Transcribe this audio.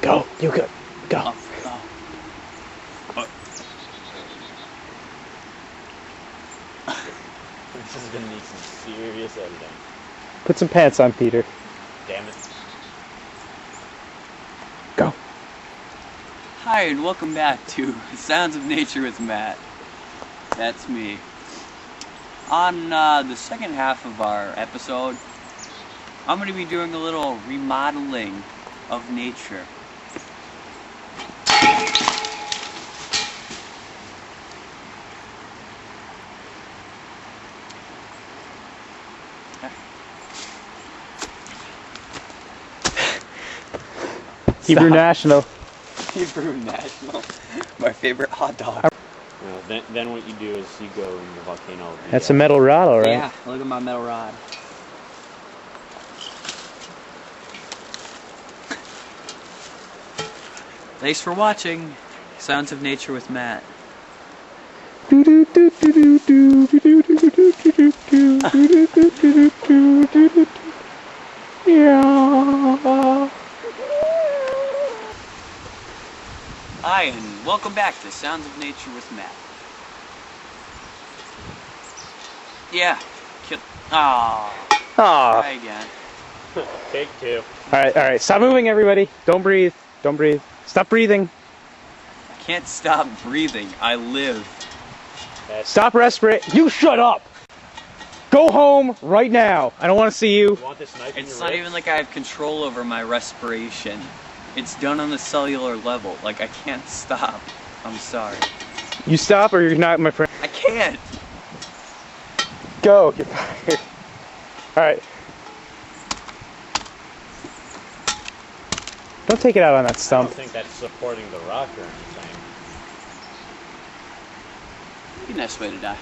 Go, you go. Go. Oh. This is gonna need some serious editing. Put some pants on, Peter. Damn it. Go. Hi, and welcome back to Sounds of Nature with Matt. That's me. On the second half of our episode, I'm going to be doing a little remodeling of nature. Hebrew National. Hebrew National. My favorite hot dog. Then what you do is you go in the volcano. That's a metal rod, all right. Yeah, look at my metal rod. Thanks for watching Sounds of Nature with Matt. Yeah. Hi, and welcome back to Sounds of Nature with Matt. Yeah. Aww. Aw. Try again. Take two. All right. Stop moving, everybody. Don't breathe. Don't breathe. Stop breathing. I can't stop breathing. I live. Stop respirating. You shut up. Go home right now. I don't want to see you. You want this knife in It's your not ribs? even like I have control over my respiration. It's done on the cellular level. Like, I can't stop. I'm sorry. You stop or you're not my friend. I can't! Go. You're fired. All right. Don't take it out on that I stump. don't think that's supporting the rock or anything. Be a nice way to die.